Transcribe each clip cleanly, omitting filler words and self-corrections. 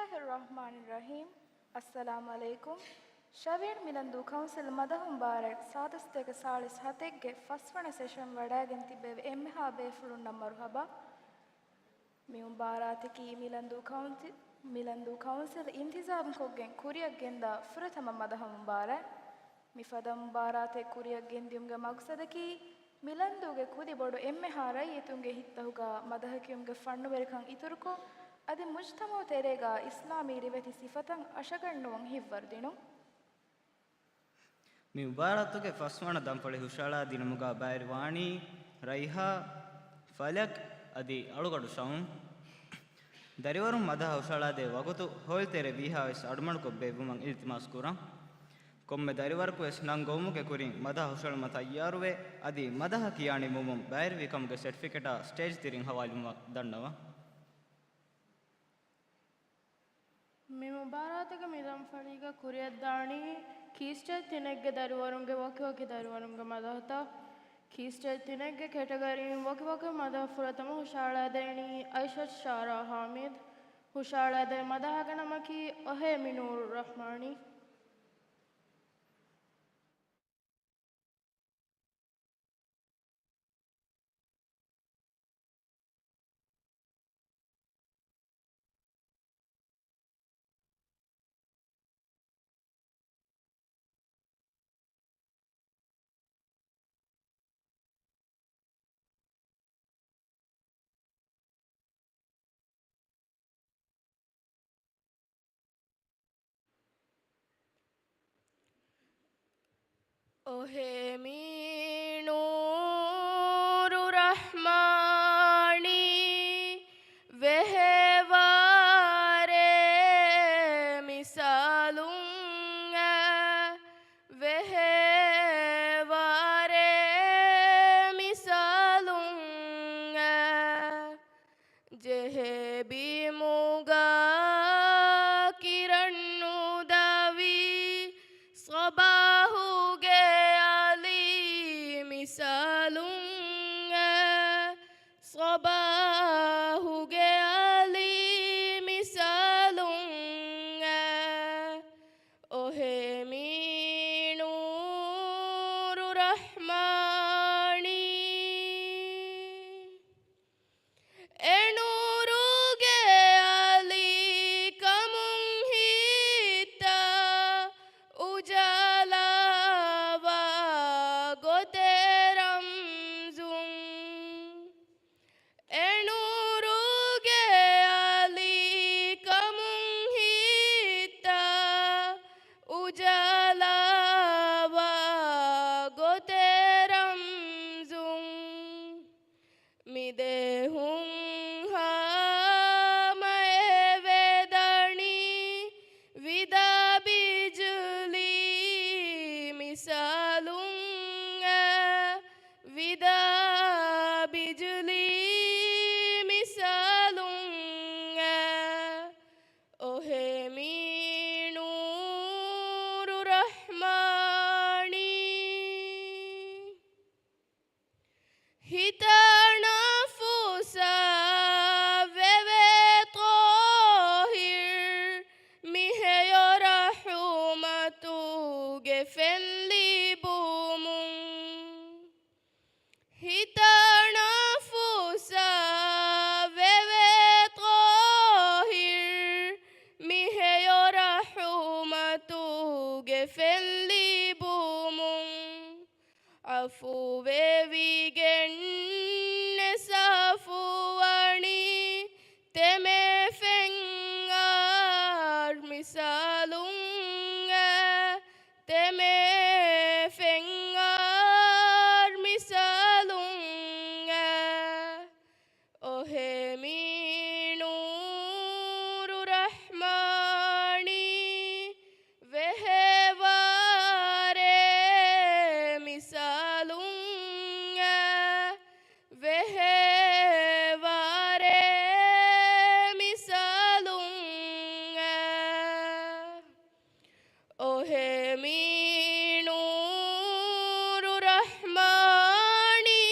Bismillahirrahmanirrahim. Assalamu alaikum. Shavir Milandu Council Madahum Barak Sadastega Salis Hategge Faswana session Vadaganti Bev Emha Befulunda Marhaba. Mium Baratiki Milandu Council Intizam Kogen Kuria Genda Fratama Madahum Barak. Mifadam Barate Kuria Gendiumga Magsadaki. Milanduge Kudi Bodo Emmeharai Etunge Hittahuga Madahakiumge Fanduverkan Iturko. Adi mujtama terega islami riveti sifatan ashagannuwan hivvardinu mi mubaratuge faswana dampale hushala dinamuga bairwani raiha falak adi alugadu shaun dariwarum madha hushala de wagutu hoiltere biha es adman ko bebuman iltimas kuran komme dariwarku es nangomuge kurin madha hushal mata yaruwe adi madha kiyani mumum bairwikamge certificate stage tirin hawaluma dannawa mi mubarataka midam faliga kuriyadani kiste tinegge dariwarunge waki dariwarunge madahta kiste tinegge category waki madah furatama hushala deni aisha shara hamid hushala de madahaka namaki ohe minur rahmani ohe minur rahmani vehevare misalunga vehevare misalunga jehebi muga kirannu davi sabahuge ali misalunga sabahuge ali misalunga ohe minur rahmani enuruge ali kamun hita ujalawa goteram zum enuruge ali kamun hita ujalawa goteram zum midehum vida bijli misalunga vida bijli misalunga ohe minur rahmani hitana fusa veve tohir miheyo rahumatu gefenli bumun hitana fusa veve tohir miheyo rahumatu gefenli bumun afu vevigenne safuwani teme fengar misalunga teme fengar misalunga ohe minur rahmani vehevare misalunga vehevare misalunga ohe minur rahmani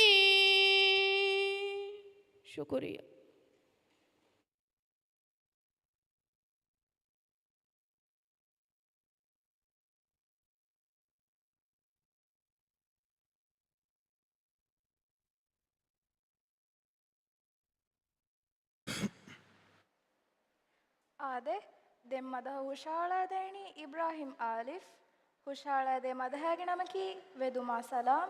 shukriya ආදෙ දෙම් මදහ හුෂාලාදෑනි ඉබ්‍රාහිම් ආලිෆ් හුෂාලාදේ මදහැගේ නමකි වෙදුමා සලාම්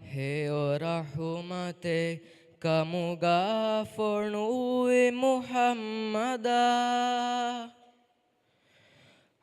heo rahumate kamuga fornui Muhammada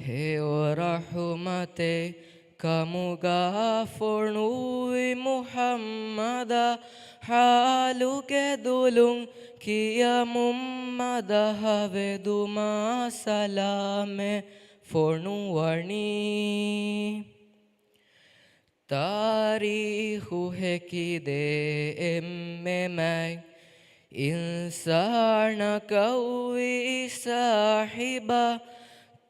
heo rahumate kamuga fornui Muhammada haluke dulung kiya mummada haveduma salame fornuwarni tarihu hekide emmemai insana kawi sahiba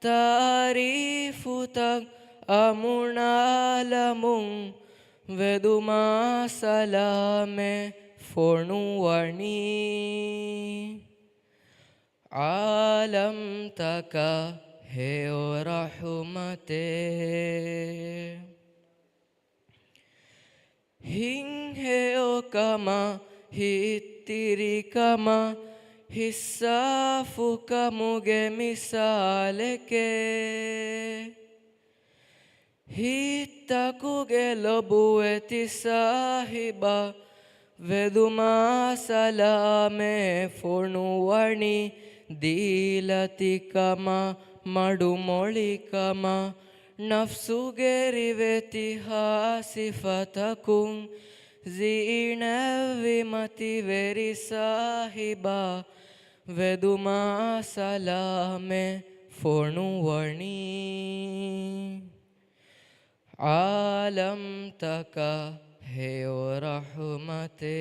tarifu tak amunalamun veduma salame fornuwarni alam taka heo rahumate hing heo kama hittiri kama hissafu kamuge misaleke hittakuge lobueti sahiba veduma salame fornuwarni dilatikama madumolikama nafsuge riveti hasifatakun zinavimati veri sahiba veduma salame fornuwarni alam taka heo rahmate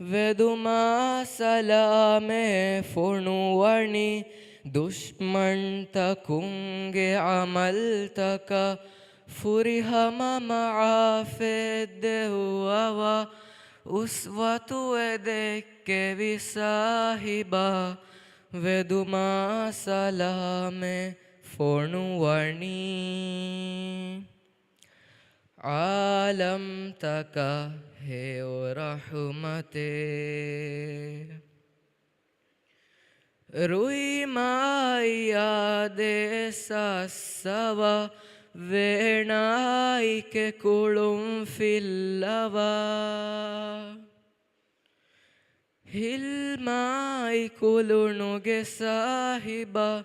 veduma salame fornuwarni dushman takunge amal taka furihama maafeddehuwa uswatu edekke visahiba veduma salame fornuwarni alam taka heo rahmate rui maya de sassava venai ke kulum fillava hilmai kulunuge sahiba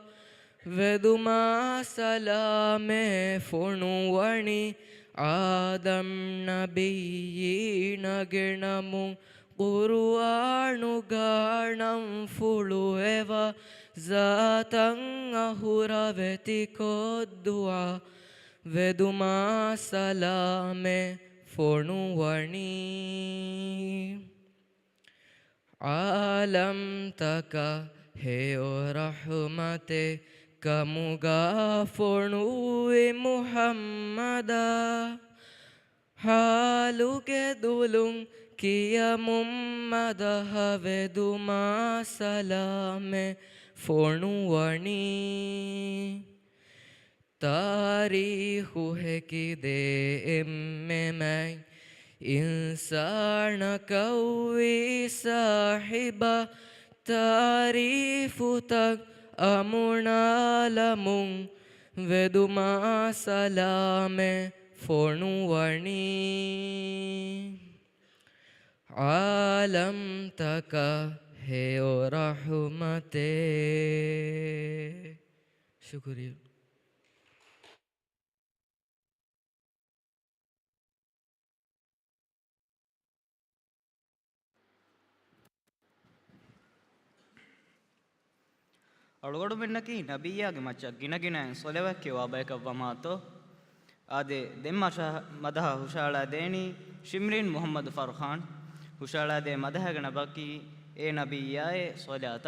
veduma salame fornuwarni Adam nabiyina girnamu Qur'anu garnam fulueva Zatang ahura veti koddua Veduma salame fornuwarni Alam taka heo rahmate kamuga fornui Muhammada haluge dulung kiya mummada haveduma salame fornuwarni tarihu hekide emmemai insana kawi sahiba tarifu tak amunalamun veduma salame fornuwarni alam taka heo rahmate shukriya ಅಳುಗಡು ಮೆನ್ನಕಿ ನಬಿಯಾಗೆ ಮಚ್ಚ ಗಿನಗಿನ ಸೊಲೆವಕ್ಕೆ ವಾಬಯಕವ್ವ ಮಾತು ಆದೆ ದೆಮ್ಮಶ ಮದಹ ಹುಷಾಳ ದೇಣಿ ಶಿಮ್ರಿನ್ Muhammad ಫರ್ಖಾನ್ ಹುಷಾಳ they ಮದಹಗಣ ಬಕಿ ಏ ನಬಿಯಾಯೆ ಸೊಲ್ಯಾತ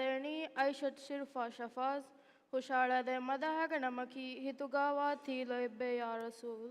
ದೇಣಿ ಐಷತ್ ಶಿರ್ಫಾ ಶಫಾಜ್ ಹುಷಾಳ ದೆ ಮದಹಗ ನಮಕಿ ಹಿತುಗಾವಾ ಥೀಲ ಇಬ್ಬೆ ಯಾ ರಸೂಲ್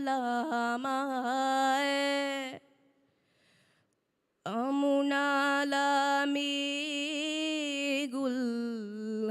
සලාමයි අමුණාලාමි ගුල්හාරුතකේ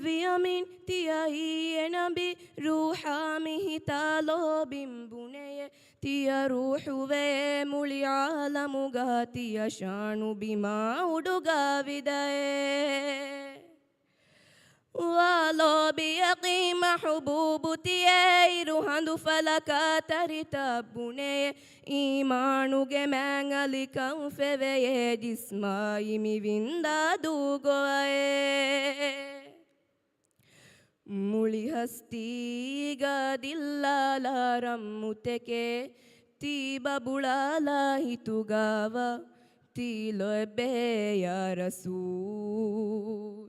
Viamin tia ienabi ruhamihi talo bimbuneye tia ruhu ve muli alamuga tia shanu bima uduga vidaye walo biyaqima hububu tiye ruhandu falaka taritabuneye imanuge mangalika feveye jismaimi vinda dugoye මුලි හස්තිගදිල්ලාලා රම්මුතෙකේ තී බබුලාලා හිතුගාව තීලොබේ යා රසූල්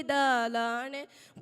idalane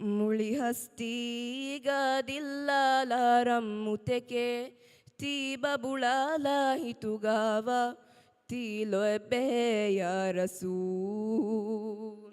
මුලි හස්තිගදිල්ලාලා රම්මුතෙකේ තී බබුලාලා හිතුගාවා තීලොබේ යා රසූල්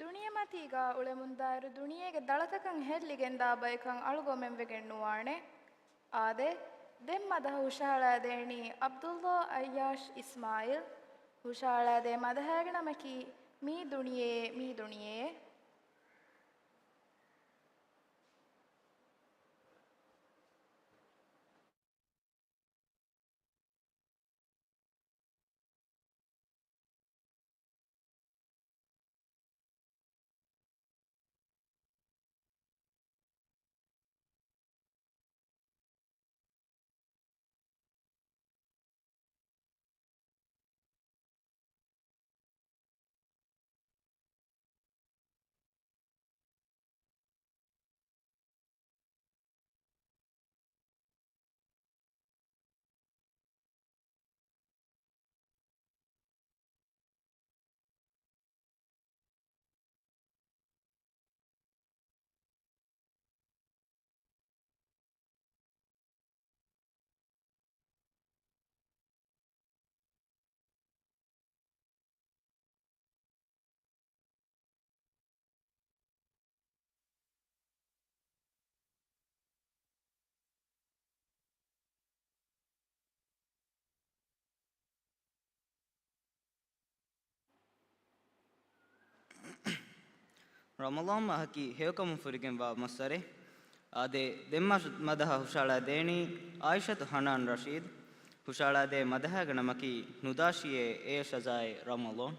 ದುಣಿಯಮತೀಗ ಉಳೆ ಮುಂದಾರು ದುಣಿಯೆಗೆ ದಳಕಕಂ ಹೆರ್ಲಿಗೆಂದ ಬೈಕಂ ಅಳುಗೊಮೆಂವೆಗೆಣ್ಣುವಾಣೆ ಆದೆ ದೆಮ್ಮದ ಹುಷಾಳದೇಣಿ Abdullah ಅಯ್ಯಾಶ್ Ismail ಹುಷಾಳದೆ ಮದಹೇಗಣಮಕಿ me ದುಣಿಯೇ ರಮಲಾನ್ ಮಾಹಕಿ ಹೇವಕಮು ಫುರಿಗೆಂ ವಾ ಮಸ್ಸರೆ ಆದೆ ದೆಮ್ಮಶ್ ಮದಹ ಹುಷಾಳ ದೇಣಿ ಆಯಿಷತ್ ಹನಾನ್ ರಶೀದ್ ಹುಷಾಳಾದೆ ಮದಹಗ ನಮಕಿ ನುದಾಶಿಯೆ ಏ ಶಜಾಯ್ ರಮಲಾನ್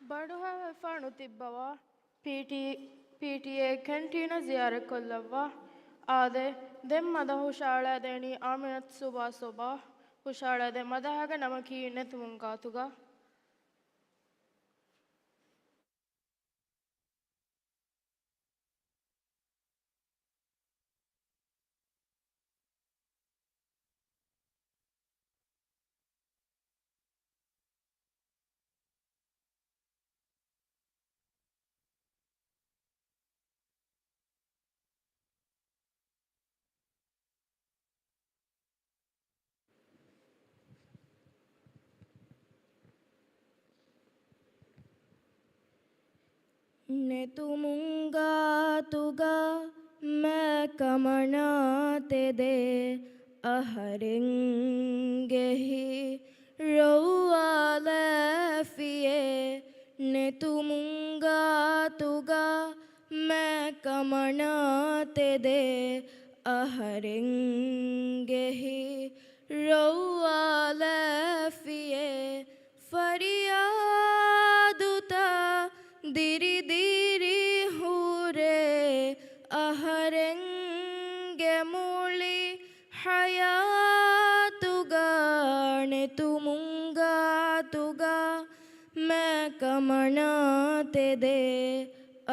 ಬಡುಹ ಫಾಣು ತಿಬ್ಬವ PTA canteen ಜಿಯಾರೆ ಕೊಲ್ಲವ್ವ ಆದೆ ದೆಮ್ಮದ ಹುಷಾಳದೇಣಿ ಆಮಿನತ್ ಸುಬಾ ಸೊಬಾ ಹುಷಾಳದೆ ಮದಹಾಗ ನಮಕಿ ನೆತ್ ಮುಂಗಾತುಗ ने तुमुंगा तुगा मैं कमनाते दे अहरेंगे ही रौआ ಕಮಣತೆದೆ ಅಹರೆಂಗೆಹಿ ರೌವಾಲಫಿಯೆ ಫರಿಯಾದುತ ದಿರಿ ದಿರಿ ಹೂರೆ ಅಹರೆಂಗೆ ಮೂಳಿ ಹಯಾತುಗಾಣೆ ತುಮುಂಗಾ ತುಗಾ मैं कमनाते दे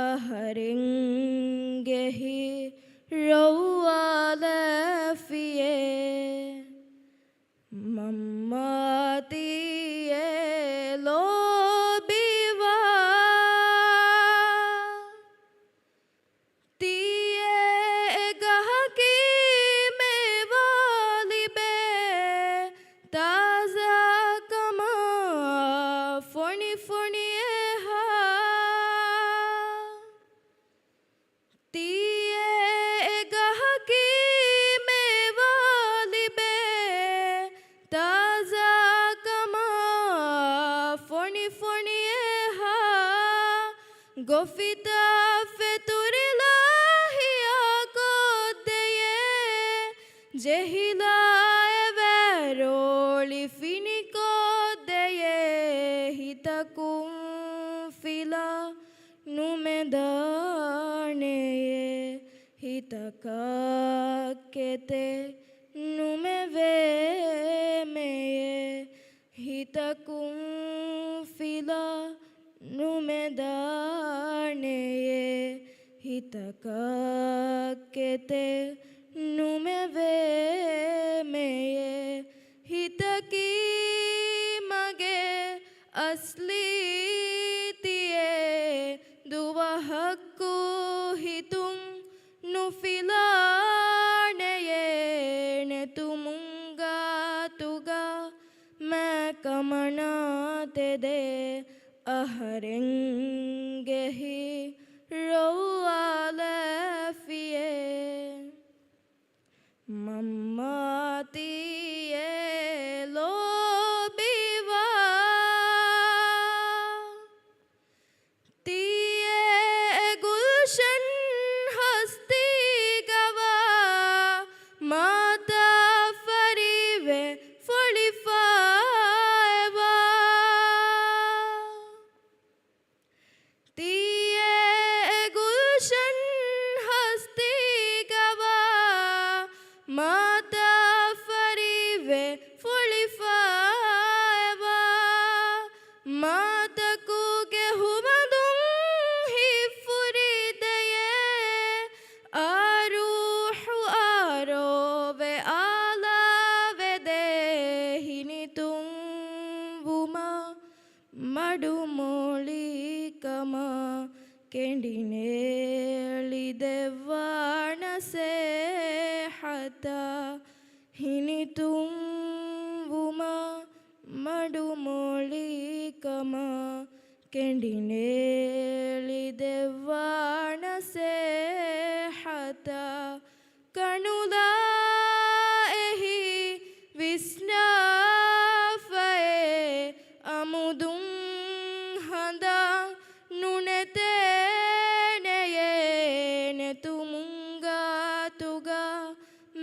अहरेंगे ही रौआलफिए मम्मातिए लो बिवा तिए गहकी में वाली बे ताजा कमा फुनी फुनी हा तिए गहकी में वाली बे ताजा कमा फुनी फुनी हा गोफिता फेतुरिला हिया को दये जेहिला एवेरोली फिनी को दये हितकुम फिला नुमेदाने हितका केते नुमे वे में हितकुम फिला नुमेदाने हितका केते नुमे वे में हितकी मगे असली तिए दुआ हक्कु हितुम नुफिलाने ने तुमुंगा तुगा मैं कमनाते दे अहरेंगे ही रौआलफिए मम्मातिए लो बिवा तिए गुलशन हस्ती गवा माता फरीवे फुलिफाएवा तिए गुलशन हस्ती गवा माता फरीवे फुलिफाएवा माता को गेहुमदुम ही फुरी दये आरूहु आरो वे आला वे देहिनी तुम बुमा मडु मोली कमा केंडिनेली देवान से हता हिनी तुम बुमा मडु मोली कमा केंडिनेली देवान से हता कनुला एही विस्नाफे अमुदुम हंदा नुनेते ने तुमुंगा तुगा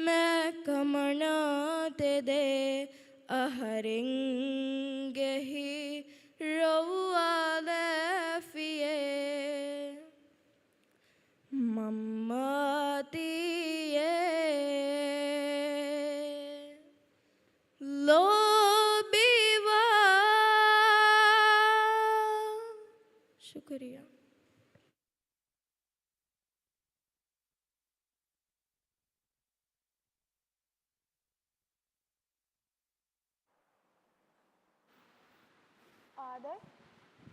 मैं कमनाते दे अहरेंगे ही रौआलफिए मम्मातिए लो बिवा शुक्रिया आदर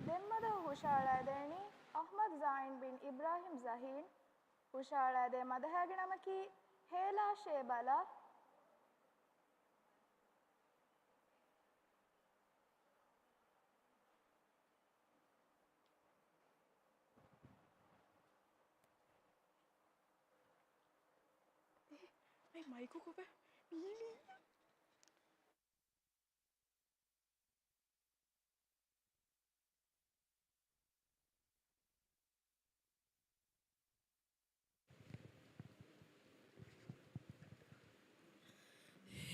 दिम्मद हुशाळादेनी अहमद ज़ाइन बिन इब्राहिम ज़हीन हुशाळादे मदहगणमकी हेला शेबला माइको को पे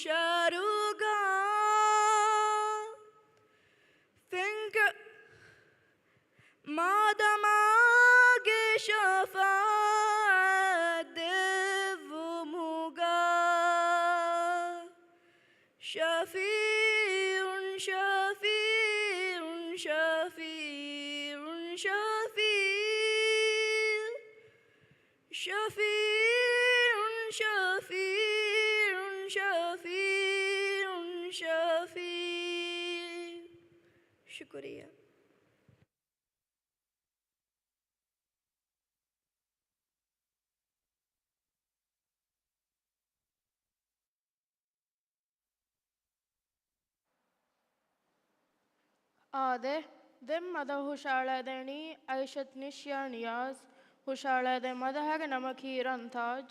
sharuga think madamage shafaat devumuga shafi'un shafi'un shafi'un shafi' shafi'un shafi'un shafi'un shafi' शुक्रिया Ade, dem mada hushala deni Aishat Nishya Niyaz, hushala de mada haga namaki rantaj.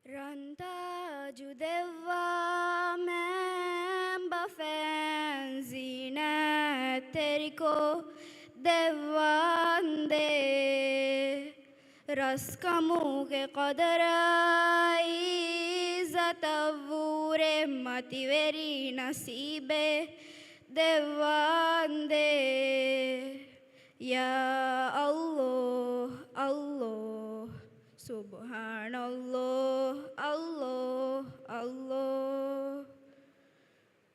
Ranta judeva memba fenzina teriko devande raskamu ke qadarai zatavure mativeri nasibe devande ya Allah Allah Subhanallah, Allah, Allah.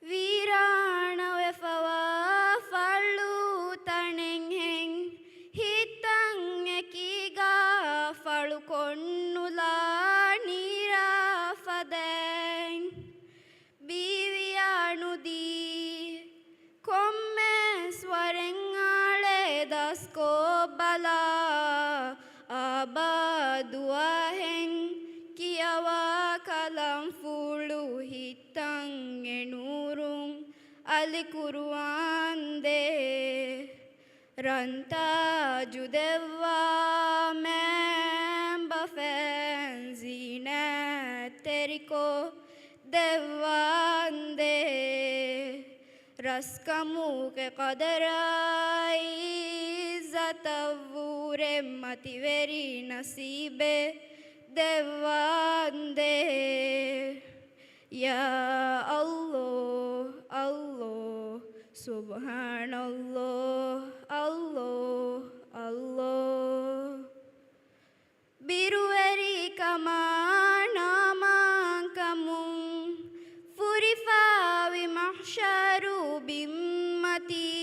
Virana wefawa falu taneng heng hitang ekiga falu konnula nira fadeng bivianu di komme swarengale dasko bala abaduahen kiawa kalam fulu hitang enurung alikuruande ranta judewa memba fenzina teriko devande raskamu ke qadarai zatavure mativeri nasibe devande ya Allah Allah Subhanallah Allah Allah birueri kamana mangkamung furifawi mahsyaru bimmati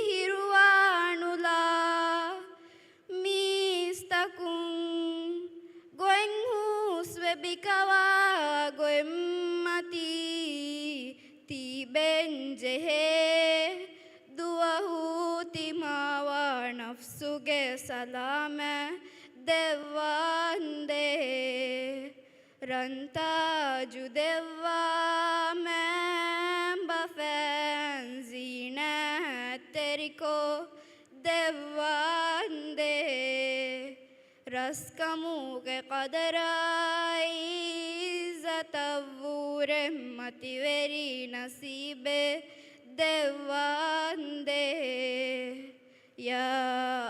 hirwanula mistakung goeng huswe bikawa goem mati tibenjehe duahu timawa nafsuge salame devande ranta judeva memba fenzina teriko devande raskamu ke qadarai zatavure mativeri nasibe devande ya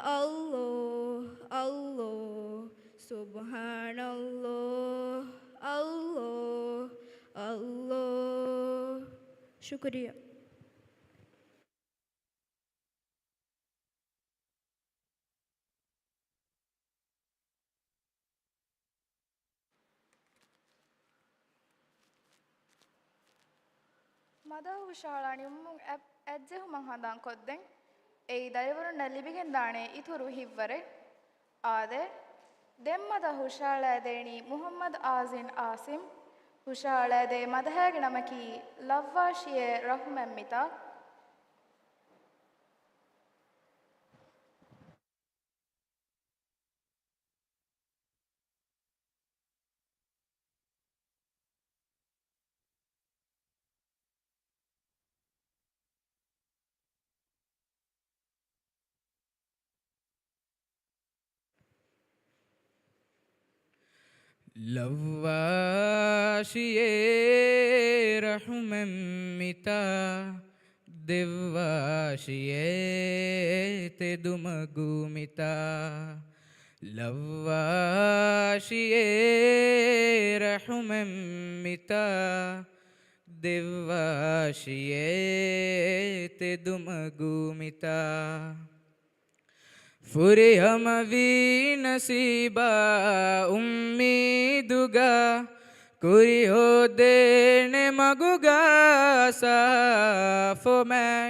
Allah Allah Subhanallah Allah Allah शुक्रिया mada hushalani ummung edje humanhadan kodden ei darivaru nalibigen dane ithuru hivvare ade demmada hushala deni Muhammad Azin Asim hushala de madhage namaki lavvashiye rahmemmita ലവ്വാശിയേ റഹുമെമ്മിതാ ദിവ്വാശിയേ തെദുമഗുമിതാ ലവ്വാശിയേ റഹുമെമ്മിതാ ദിവ്വാശിയേ തെദുമഗുമിതാ ഫുരിഹമ വി നസീബ ഉമ്മീദുഗ കുരിഹോ ദേനെ മഗുഗ സാഫൊമൈ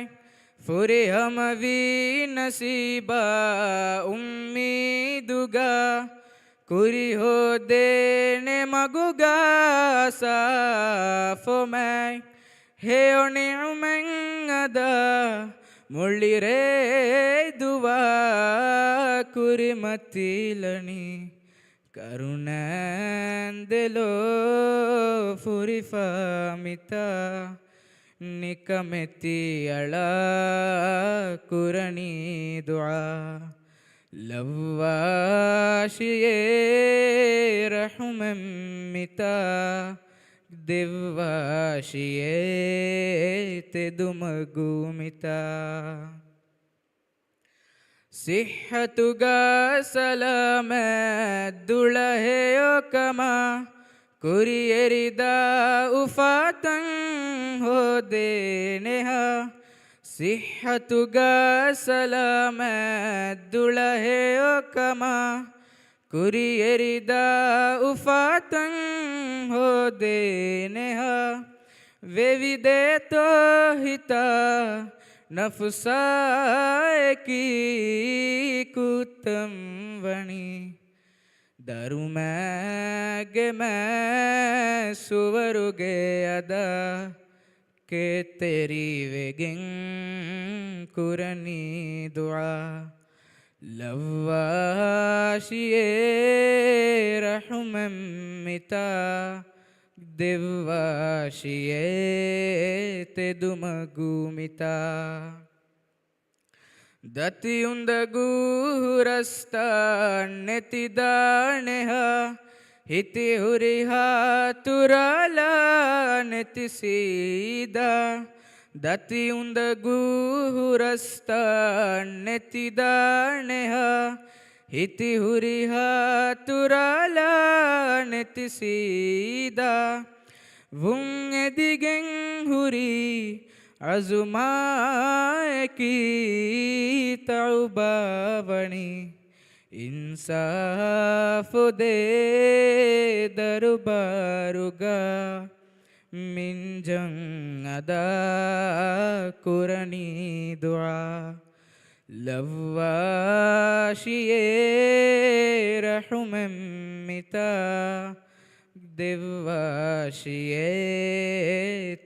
ഫുരിഹമ വി നസീബ ഉമ്മീദുഗ കുരിഹോ ദേനെ മഗുഗ സാഫൊമൈ ഹേ ഒണിഉമങ്ങദ മുള്ളിരേ ദുവാ കുരിമത്തിലണി കരുണാന്ദലോ ഫുരിഫാമിത നിക്കമെത്തി അള കുരണി ദുആ ലവ്വാശിയേ റഹുമമ്മിത ദിവ്വാശിയേ തെദുമഗുമിതാ സിഹ്ഹതുഗ സലാമദ്ദുളഹയോ കമാ കുരിയരിദ ഉഫാതൻ ഹോദേനെഹ സിഹ്ഹതുഗ സലാമദ്ദുളഹയോ കമാ കുരിയരിദ ഉഫാതൻ ഹോദേനെഹ വെവിദേ തോഹിത നഫ്സായ കീ കുത്തം വണി ദരുമേഗെ മേ സുവരുഗെ അദ കെ തെരി വെഗിൻ കുരണി ദുആ ലവ്വാശിയേ റഹുമമ്മിതാ ദിവ്വാശിയേ തെദുമഗുമിതാ ദതിയുണ്ടഗൂരസ്ത നെതിദാണെഹ ಹಿತಿ ಹುರಿಹ ತುರಲ ನೆತಿಸಿದ ದತಿಯುಂದ ಗೂಹುರಸ್ತ ನೆತಿದಾಣೆಹ ಹಿತಿ ಹುರಿಹ ತುರಲ ನೆತಿಸಿದ ವುಂಗೆದಿಗೆಂ ಹುರಿ ಅಜುಮಾಯಕಿ ತೌಬಾವಣಿ ಇನ್ಸಾಫು ದೇ ದರುಬಾರುಗ ಮಿಂಜಂಗದ ಕುರಣಿ ದುಆ ಲವ್ವಾಶಿಯೇ ರಹುಮಮ್ಮಿತ ದಿವ್ವಾಶಿಯೇ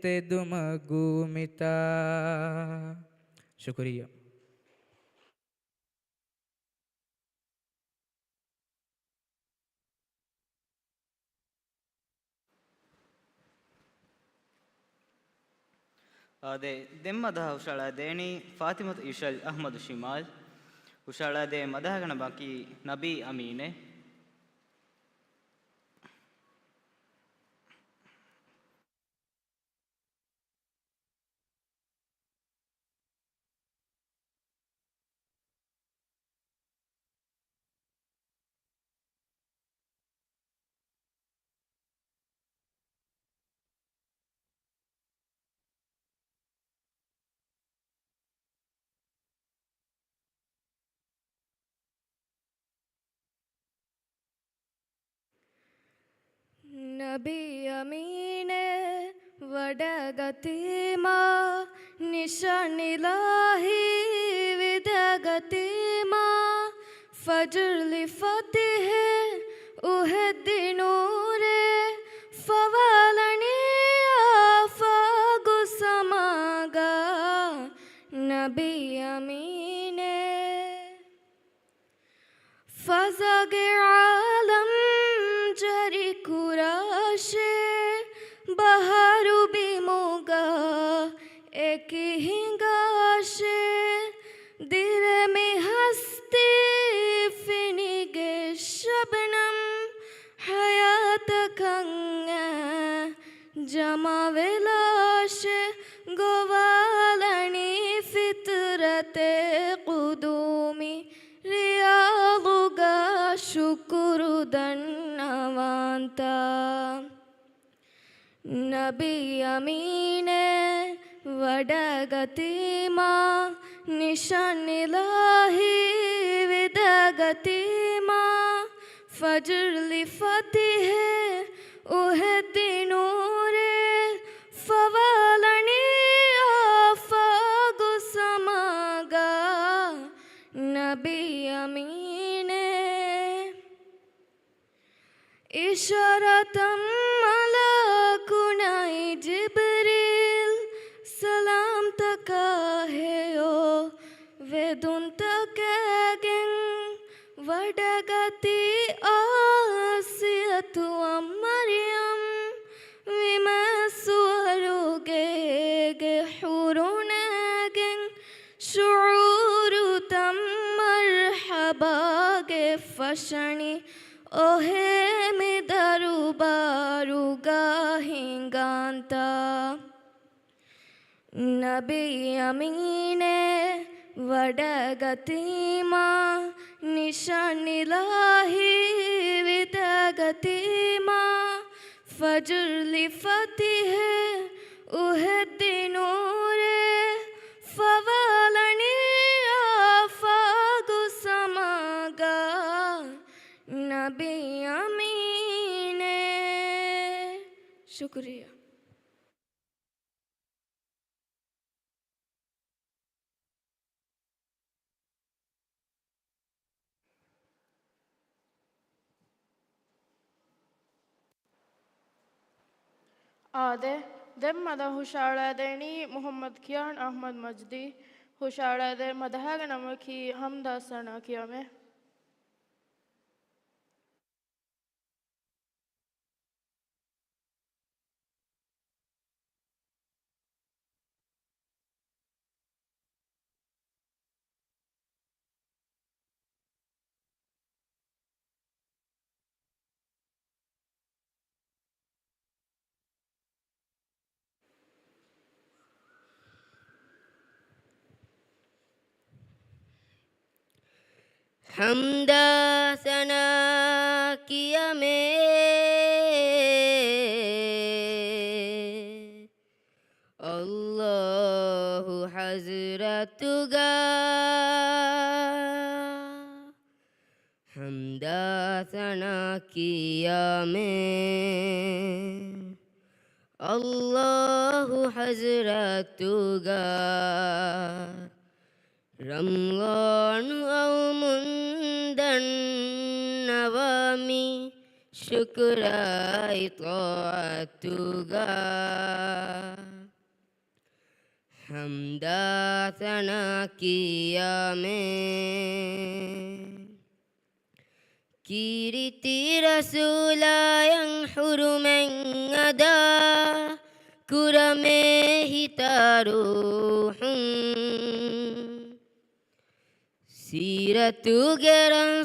ತೆದುಮಗುಮಿತ ಶುಕ್ರಿಯ. ಅದೇ ದೆಮ್ಮದ ಹುಷಾಳ ದೇಣಿ ಫಾತಿಮತ್ ಇಶಲ್ ಅಹ್ಮದ್ ಶಿಮಾಲ್ ಹುಷಾಳ ದೇ ಮದಹಗಣ ಬಾಕಿ ನಬಿ ಅಮೀನೆ നബി അമീനെ വടഗതിമ നിശാനിലാഹി വിദഗതിമ ഫജ്ർ ലി ഫതിഹ് ഉഹദിനൂരെ ഫവാലനി ആഫാഗു സമാഗ നബി അമീനെ ഫസഗെ ആലം जरी कुराशे बहारू बिमोगा एक हिंगाशे दिल में हस्ती फिनिगे शबनम तखंगे जमा विलाश गोवालनी फितरते कुदूमी रियागुगा शुक्र दन्नवांता नबी अमीने वडगतिमा निशानिलाही विदगतिमा फजर लिफतिह उहे दिनूरे फवालनी आफागु समागा नबी अमीने इशारतम मलाकुनाई जिब्रील सलाम तका है ओ वेदुन तकगें वडगति आसियतु मरियम विमसुरुगे गे हुरुनगें शुरू तम मरहबा गे फशनी ओहे मिदरु बारुगा हिंगांता नबी अमीने वडगतिमा निशानिलाही विदगतिमा फजर लिफतिह उहे दिनूरे फवालनी आफागु समागा नबी अमीने। शुक्रिया। आदे दम मदा हुशाळादेनी मोहम्मद कियान अहमद मजदी हुशाळादे मदहाग नमकी हमदा सना किया में हमदा सना किया में अल्लाह हजरतुगा हमदा सना किया में अल्लाह हजरतुगा रमज़ान औमुंदन नवामी शुक्राई तोअतुगा हमदा सना किया में कीरिति रसूलायं हुरुमेंगदा कुरमे हितारूहुं सीरतु गेरं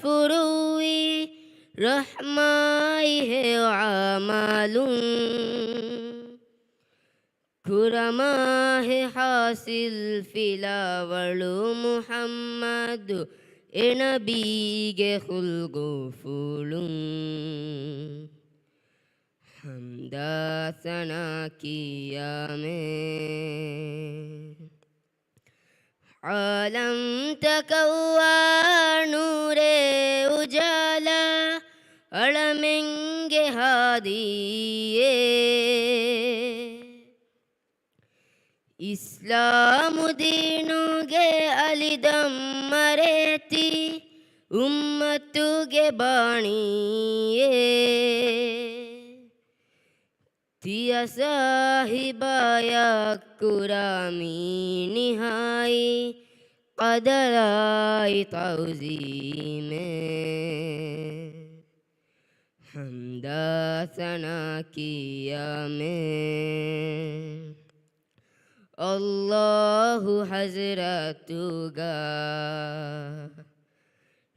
फुरुई रहमाई है आमालुं कुरमा है हासिल फिलावलु मुहम्मद ए नबी गे खुलगो फूलुं हमदा सना किया में आलम तकवा नूरे उजाला अड़मेंगे हादिए इस्लाम दीनुगे अलिदम मरेती उम्मतुगे बाणिए तिया साहिबाया कुरामी निहाई कदराई तौज़ीमें हमदा सना किया में अल्लाहु हजरतुगा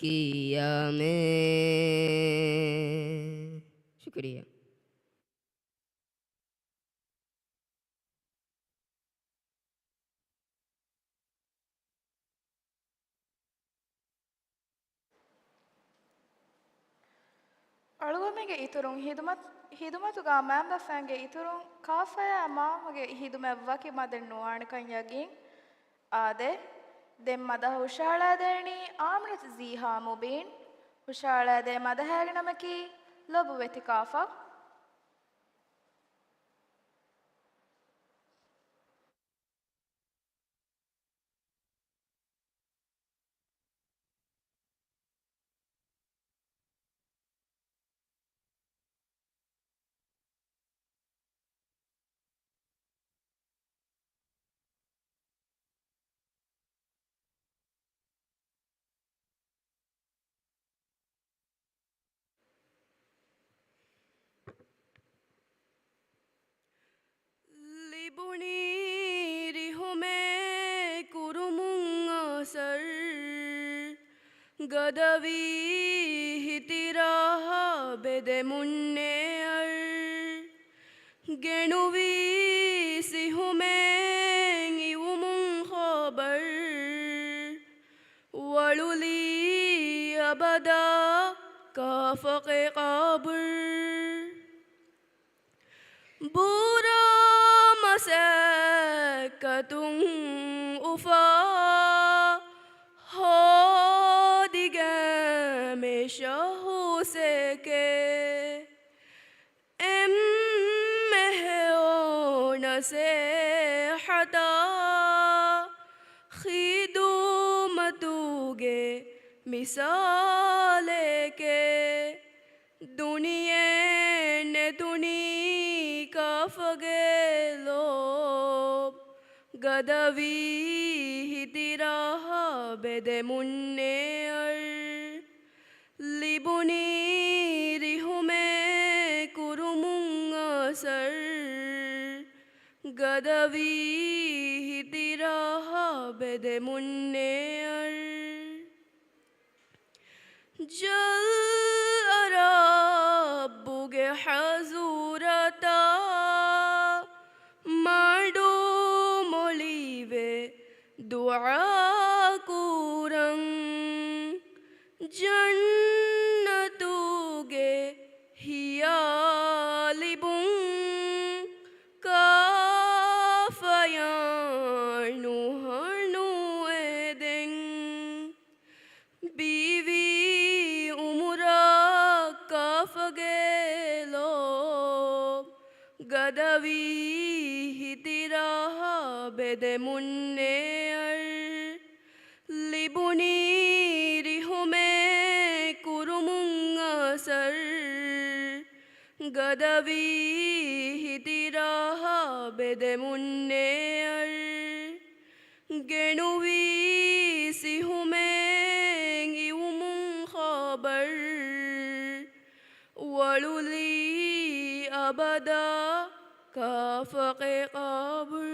किया मैं शुक्रिया ಅಳುಗೊಮ್ಮೆಗೆ ಇತುರುಂ ಹಿದುಮತುಗಾ ಮ್ಯಾಮ್ ದಫ್ಫಾಂಗೆ ಇತುರುಂ ಕಾಫಯ ಮಾಮಗೆ ಹಿದುಮೆವ್ವಕಿ ಮದೆನ್ ನುವಾಣಕಂಯಗಿನ್ ಆದೆ ದೆಮ್ ಮದ ಹುಷಾಳಾದೇಣಿ ಆಮ್ರತ್ ಝೀಹಾ Mubeen ಹುಷಾಳಾದೆ ಮದಹ್ಯಾಗನಮಕಿ ಲೊಬು ವೆತಿ ಕಾಫಾ Libunirihume kurumungasar Gadavi hitiraha bedemunnear Genuvi sihume iwumun khabar Waluli abada kafaqe qabr Bura masakatung ufa hodigame shahuseke emmeheo nasehata khidumatuge misaleke duniye ne duni kafagelo gadavi hitiraha bedemunnear libuni rihume kurumungasar gadavi hitiraha bedemunnear jal arabbuge hazurata madu molive dua kurang jannatuge hiyalibun kafayanu harnu edeng bivi umura kafagelo gadavi hitiraha bedemunnear libuni rihume kurumungasar gadavi hitiraha bedemunnear genuvi sihume iwumun khabar waluli abada kafaqe qabr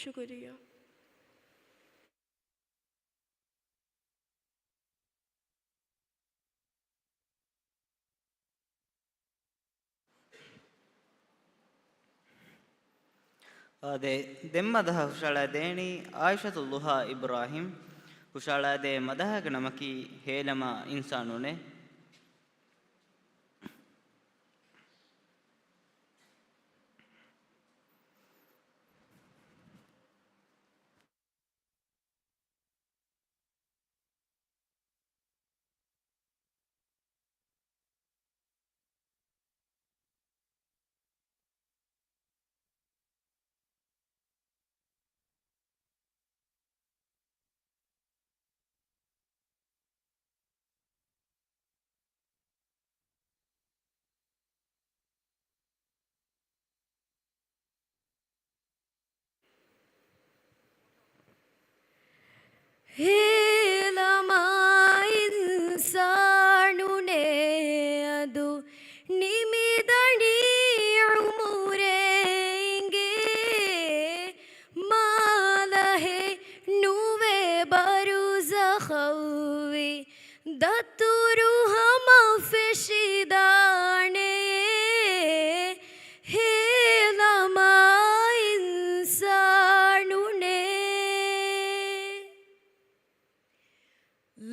शुक्रिया ಅದೇ ದೆಮ್ಮದಹ ಹುಷಾಳಾದೇಣಿ ಆಯಿಷತುಲ್ಲುಹಾ Ibrahim ಹುಷಾಳಾದೆ ಮದಹಗ ನಮಕಿ ಹೇಲಮ ಇನ್ಸಾನುನೆ Hilama ruhama feshidane helama insanune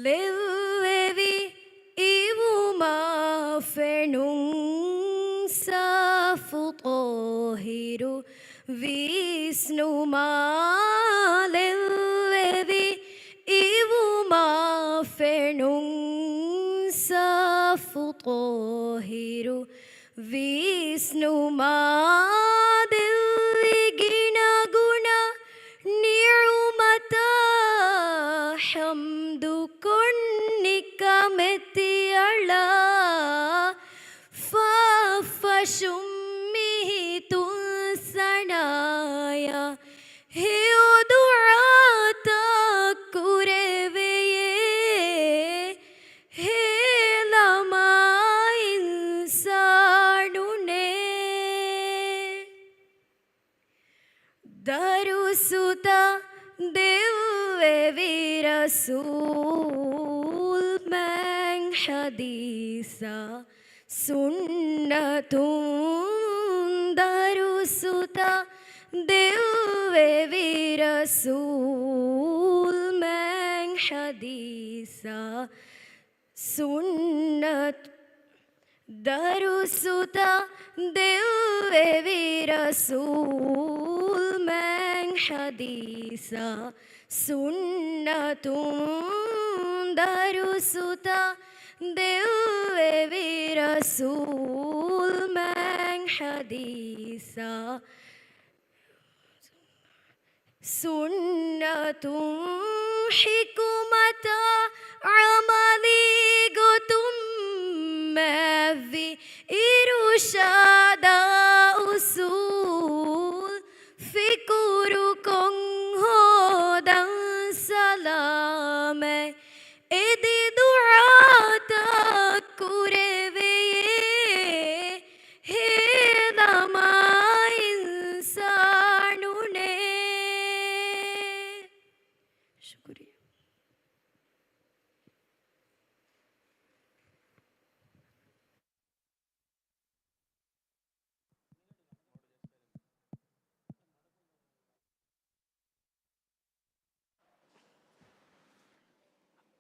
levvi ivuma fenun safutohiru visnu malevvi ivuma fenun safutohiru visnu madevigina guna nirumata hamdu konnika metiyala fafashummihi tunsanaya heodurata kureveye helama insanune darusuta devvi rasul mang hadisa sunnatun darusuta devvi rasul mang hadisa sunnat darusuta devvi rasul mang hadisa sunnatun darusuta devvi rasul mang hadisa sunnatun hikmata amali gotum mavi irushada usul fikuru kong hodan salame edi duata kureveye helama insanune shukriya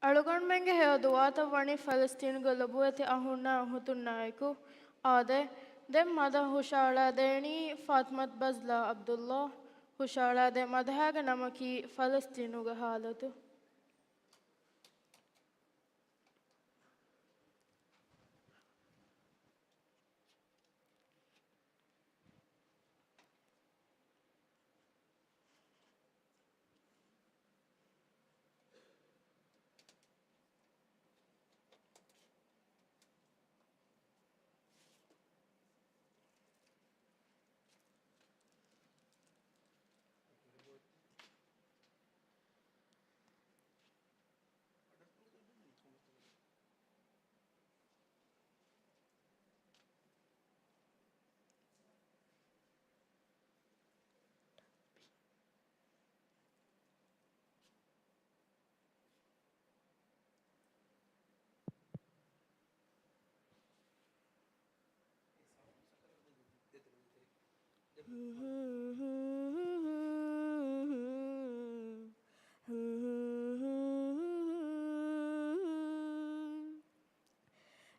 ಅಳುಗೊಂಡ್ಮೆಂಗೆ ಹೇಳೋದು ವಾತಾವರಣ ಫಲಸ್ತೀನ್ಗಳು ಲಭುವತೆ ಅಹುನ್ನ ಹುತುನ್ನಾಯ್ಕು ಆದೆ them ಮದ ಹುಷಾಳಾದೇಣಿ ಫಾತ್ಮತ್ ಬಜ್ಲಾ Abdullah ಹುಷಾಳಾದೆ ಮದಹಾಗ ನಮಕಿ ಫಲಸ್ತೀನುಗ ಹಾಲತು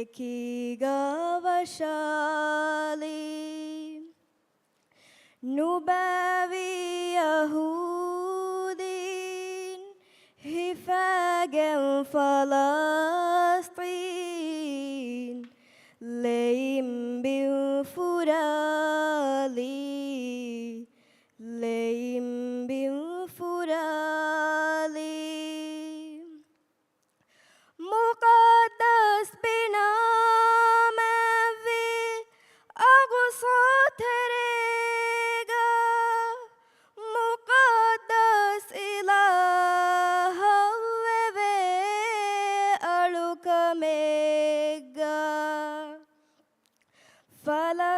ekiga vashali nubavi yahudin hifagen falastin leim bifurali leim bifurali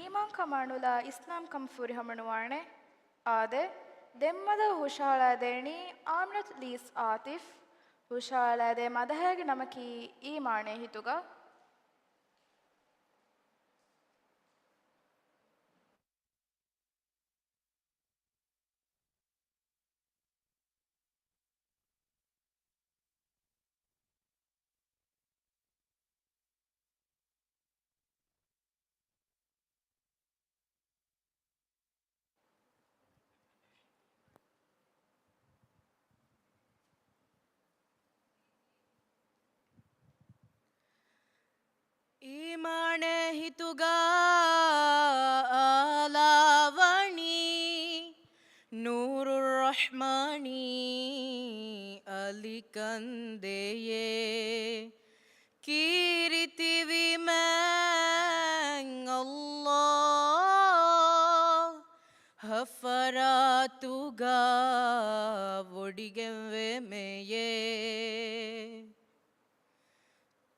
ಈಮಾನ್ ಕಮಾಣುಲ ಇಸ್ಲಾಂ ಕಂಫೂರಿ ಹಮಣುವಾಣೆ ಆದೆ ದೆಮ್ಮದ ಹುಷಾಳದೇಣಿ ಆಮ್ನತ್ lease ಆತಿಫ್ ಹುಷಾಳದೆ ಮದಹೆಗೆ ನಮಕಿ ಈಮಾಣೆ ಹಿತುಗ ಈಮಾಣೆ ಹಿತುಗ ಆಲಾವಣಿ ನೂರುರ್ ರಹ್ಮಾನಿ Ali ಕಂದೆಯೇ ಕೀರಿತಿವಿ ಮ್ಯಾಂಗ್ ಅಲ್ಲಾಹ್ ಹಫರಾತುಗ ಒಡಿಗೆವೆ ಮೇಯೇ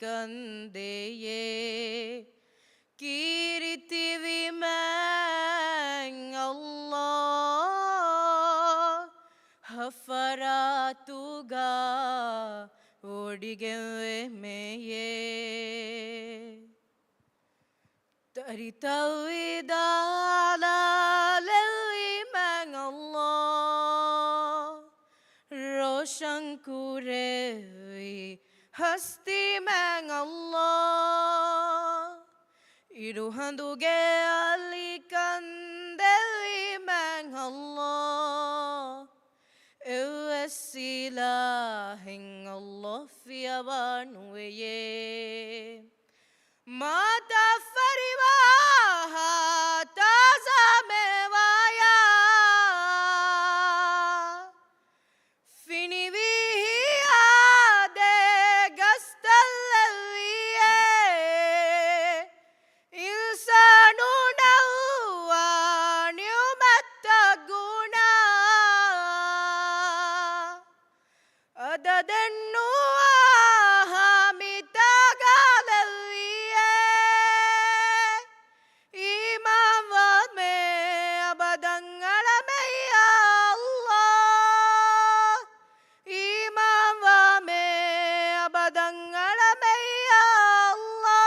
ಕಂದೆಯೇ ಕೀರಿತಿವಿ ಮ್ಯಾಂಗ್ ಅಲ್ಲಾ ಹಫರಾತುಗ ಓಡಿಗೆವೆ ಮೇಯೇ ತರಿತವಿ ದಾಲವಿ ಮ್ಯಾಂಗ್ ಅಲ್ಲಾ ರೋಷನ್ ಕುರೆವಿ ಹಸ್ತಿ ಮ್ಯಾಂಗ್ ಅಲ್ಲಾ ಇರುಹಂದುಗೆ ಅಲ್ಲಿ ಕಂದೆವಿ ಮ್ಯಾಂಗ್ ಅಲ್ಲಾ ಎವ್ವೆಸ್ಸಿಲ ಹಿಂಗಲ್ಲೋ ಫಿಯವಾನುವೆಯೇ ಮಾತಾ ಫರಿವಾಹ ತಾಜಾ ಮೇವಾಯಾ ಫಿನಿವಿಹಿಯಾದೆ ಗಸ್ತಲ್ಲವಿಯೇ ಇನ್ಸಾನು ನವ್ವಾಣ್ಯು ಮತ್ತ ಗುಣ ಅದದೆನ್ನು ಹಾಮಿತಾಗಲವಿಯೇ ಈಮಾವ ಮೇ ಅಬದಂಗಳ ಮೇಯ ಅಲ್ಲಾ ಈಮಾವ ಮೇ ಅಬದಂಗಳ ಮೇಯ ಅಲ್ಲಾ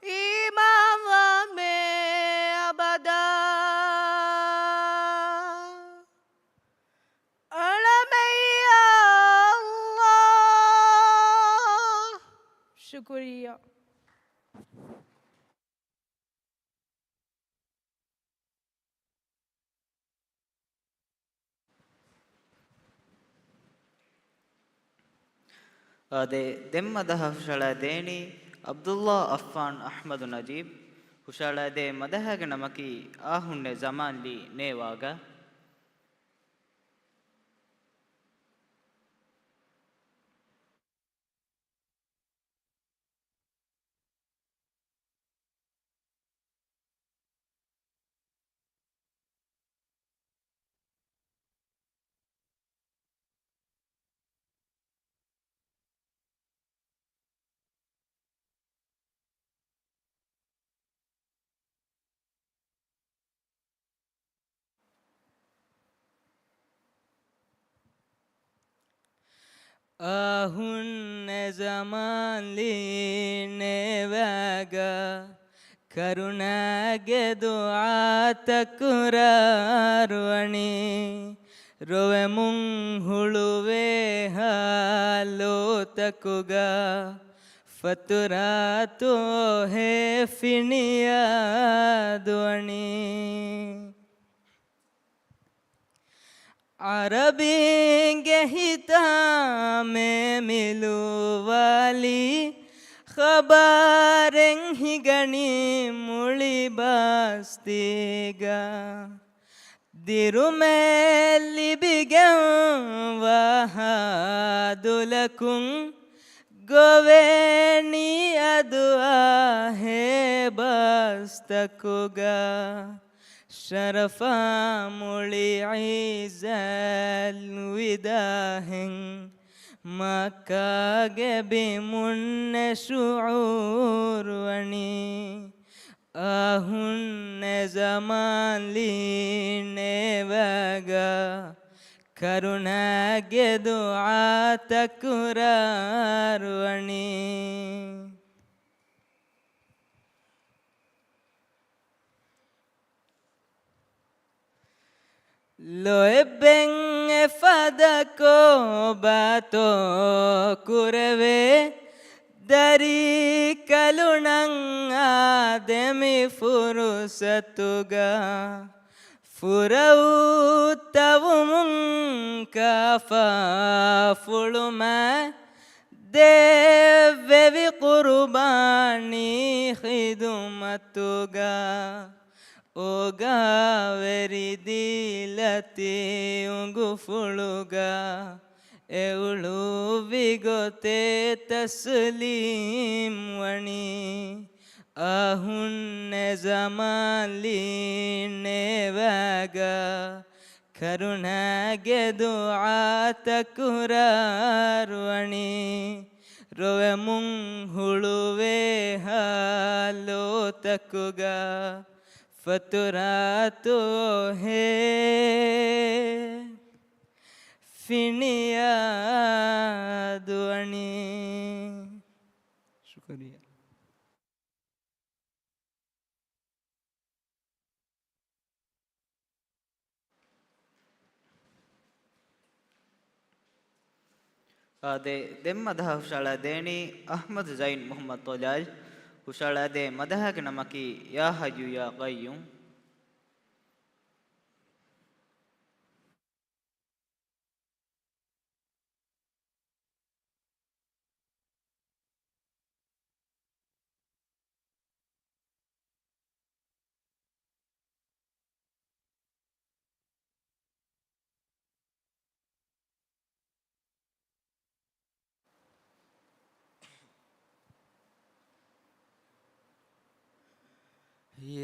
ಈಮಾವ ಮೇ ಅಬದ ಅಳಮೆಯ ಅಲ್ಲಾ ಶುಕ್ರಿಯಾ ಅದೇ ದೆಮ್ಮದಹ ಹುಷಳದೇಣಿ ಅಬ್ದುಲ್ಲಾ ಅಫ್ಫಾನ್ ಅಹ್ಮದು ನಜೀಬ್ ಹುಷಳದೆ ಮದಹಗೆ ನಮಕಿ ಆ ಹುಣ್ಣೆ ಜಮಾನ್ಲಿ ನೇವಾಗ ಆಹುನ್ನೆ ಜಮಾನ್ಲಿ ನೇವಾಗ ಕರುಣಾಗೆ ದುಆತ ಕುರಾರ್ವಣಿ ರೊವೆ ಮುಂಹುಳುವೆ ಹಾಲೋತಕುಗ ಫತುರಾತು ಹೇ ಫಿಣಿಯ ಧ್ವನಿ अरबींगे हिता में मिलू वाली खबरें ही गणी मुड़ी बस्तीगा दिरु में लिबिगे वहादुलकुं गोवेनी अदुआ है बस्तकुगा शरफा मुड़ी ईज़ल विदाहिं मक्कागे बिमुन्ने शुऊर वनी आहुन्ने ज़मान लीने वगा करुणागे दुआ तकुरार वनी Loe ben e fadako bato kureve dari kalunang ademi furusatuga furau tavumun kafa fuluma devevi qurbani khidumatuga Oga veridilati ungu fuluga eulu vigote taslim wani ahunne zamanli nevaga karunage dua takurar wani ರೊವೆಮುಂ ಹುಳುವೆ ಹಾಲೋತಕುಗ ಫತುರಾತು ಹೇ ಫಿಣಿಯ ದುವಣಿ. ಶುಕ್ರಿಯ. Them ಮದಹ ಹುಷಾಳ ದೇಣಿ Ahmed Jain Mohammed ತೊಲಾಲ್ ಹುಷಾಳ they ಮದಹಗೆ ನಮಕಿ ಯಾ ಹಯ್ಯು ಯಾ ಕಯ್ಯೂಮ್.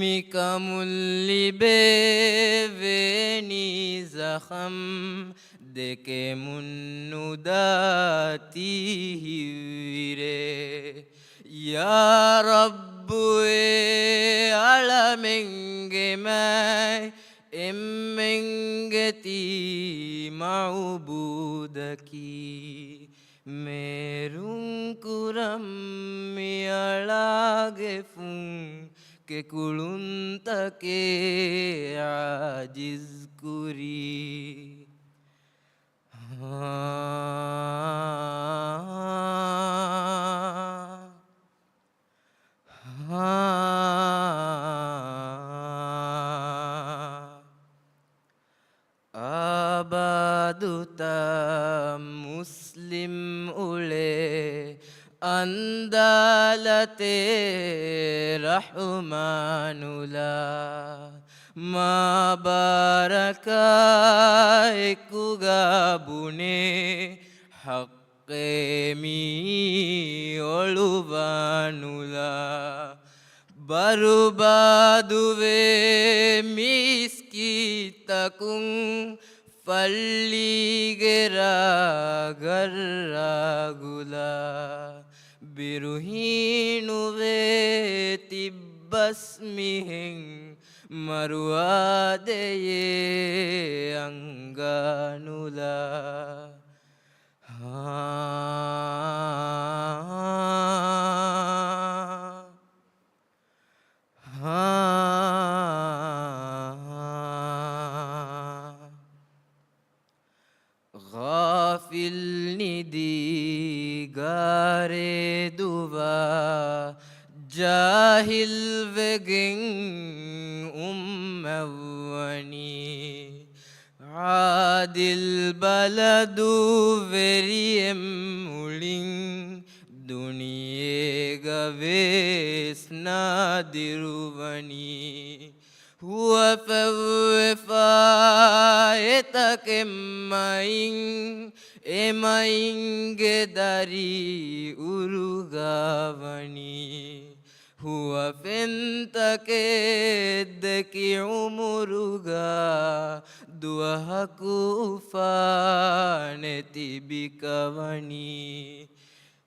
মিকামুল্লি বেনি জখম দেখে মুন্নুদাতি হিরে. ইয়া রব্বু আলমেঙ্গে মাই এম্মেঙ্গতি মাউবুদকি. মেরুঙ্কুরম মিয়ালাগে ফুং के कुलुंत के आजिज कुरी. आबादुता मुस्लिम उले अंदालते रहमानुला. माबारका एकुगा बुने हक्के मी ओलुवानुला. बरुबादुवे मिस्कितकुं फल्लिगेरा गर्रागुला. बिरुहीनुवे तिब्बस्मिहिं मरुआदेये अंगानुला. गाफिल निदी गारे दुवा जाहिल वेगिंग उम्मवनी. आदिल बलदु वेरियम मुलिंग दुनिये गवेस नादिरुवनी. हुआ फवफायतक माइन එමයින්ගේ දරී උරුගාවනි හුව ෆෙන්තකෙද්දකි උමුරුගා දුවහකුෆානෙතිබිකවනි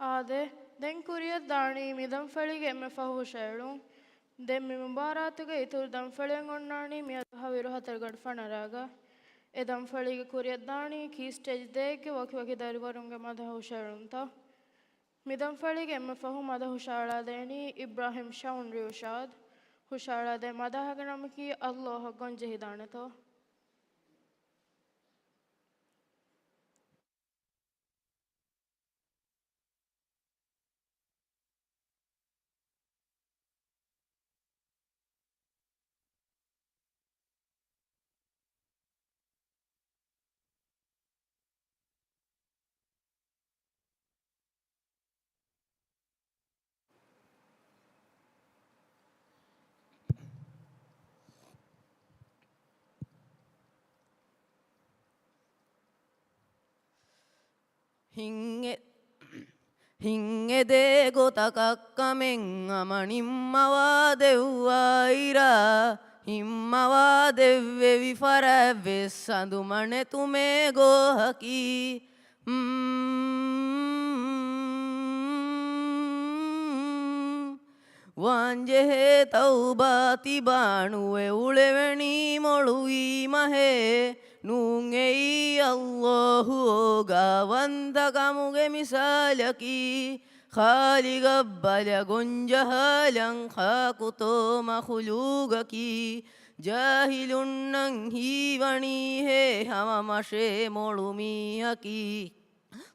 ආදෙ දැන් කුරියත් දාණී මිදම් ෆලිගෙ එමෙ ෆහුෂයලු දෙම් මි මුබාරාතුගෙ ඉතුරු දම් ෆලෙන් ඔන්නානී මිය හවිරු හතර ගඩ ෆනරාග එ දම් ෆලිගෙ කුරියත් දාණී කී ස්ටේජ් දෙකෙ වකි වකි දරිවරුන්ගෙ මද හුෂයලුන්ත මිදම් ෆලිගෙ එමෙ ෆහු මද හුෂාලා දෙනී ඉබ්‍රාහිම් ෂවුන් රියුෂාද් හුෂාලා දෙ මදහග නමකී අල්ලාහ් ගොන්ජෙ හිදානතෝ හිංගෙදේ ගොතකක්කමෙන් අමනිම්මවා දෙව්වා ඉරා හිම්මවා දෙව්වෙවි ෆරැවෙස් සඳුමනෙතුමේ ගෝහකි ವಾಂಜೆಹೇ ತೌಬಾತಿ ಬಾಣುವೆ ಉಳೆವಣಿ ಮೊಳುವಿ ಮಹೇ ನೂಂಗೆಯಿ ಅಲ್ಲಾಹು ಗಾವಂತ ಕಮುಗೆ ಮಿಸಾಲಕಿ ಖಾಲಿಗಬ್ಬಲ ಗೊಂಜಹಲಂ ಖಾಕುತೋ ಮಖುಲೂಗಕಿ ಜಾಹಿಲುನ್ನಂ ಹೀವಣಿ ಹೇ ಹಮಮಶೆ ಮೊಳುಮಿಯಕಿ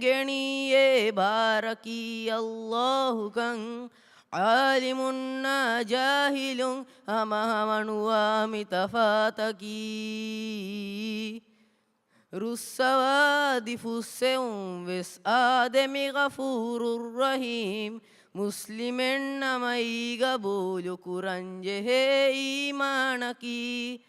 ගෙණියේ බාරකී අල්ලාහුකං ආලිමුන්න ජාහිලුන් හමහමනුවාමි තෆාතකී රුස්සවාදි ෆුස්සෙවුන් වෙස් ආදෙමි ගෆූරුර් Rahim මුස්ලිමෙන් නමයි ගබූලු කුරංජෙහේ ඊමානකී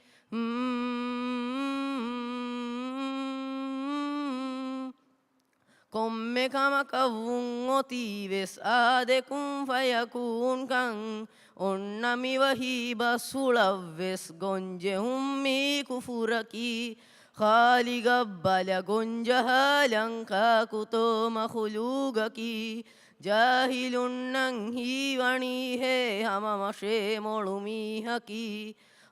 komme kama kavun otives adekun fayakun kan onnami wahi basulavves gonje hummi kufuraki khaligabbala gonjahalan kakuto makhulugaki jahilunnan hiwani he hamamashe molumihaki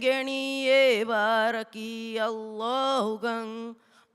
ගෙණියේ බාරකී අල්ලාහුකං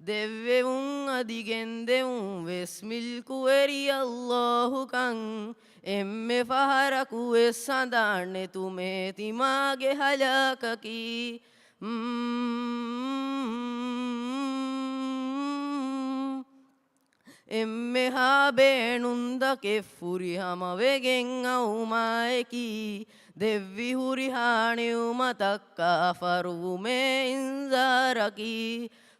දෙව්වෙවුන් අදිගෙන් දෙවුන් වෙස්මිල්කුවැරි අල්ලාහුකං එම්මෙ ෆහරකු වෙස් සඳාන්නෙ තුමේ තිමාගේ හලාකකි එම්මෙ හා බේනුන්ද කෙෆ්ෆුරි හමවෙගෙන් අවුමායකි දෙව්වි හුරි හානිවුමතක්කා ෆරුමේ ඉන්සාරකි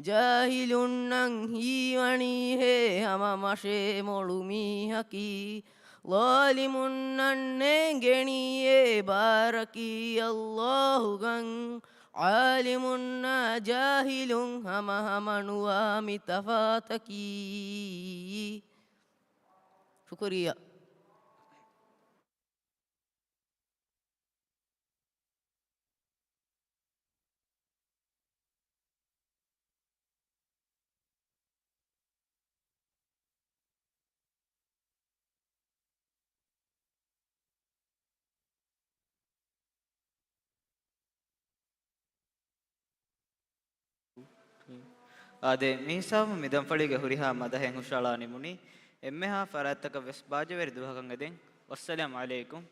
ජාහිලුන්නං හීවනී හේ හම මශේ මොළුමීහකි ලාලිමුන්නන්නේ ගෙනියේ බාරකී අල්ලාහුගන් ආලිමුන්නා ජාහිලුන් හම හමනුවා මිතෆාතකී ශුක්‍රියා ආදේ මිහිසාම මිදම් ඵලිගේ හුරිහා මදහෙන් හුෂාලානි මුනි එම්මෙහා ෆරාත්තක වෙස් බාජවෙරි දුහකන් එදෙන් වස්සලාමු අලයිකුම්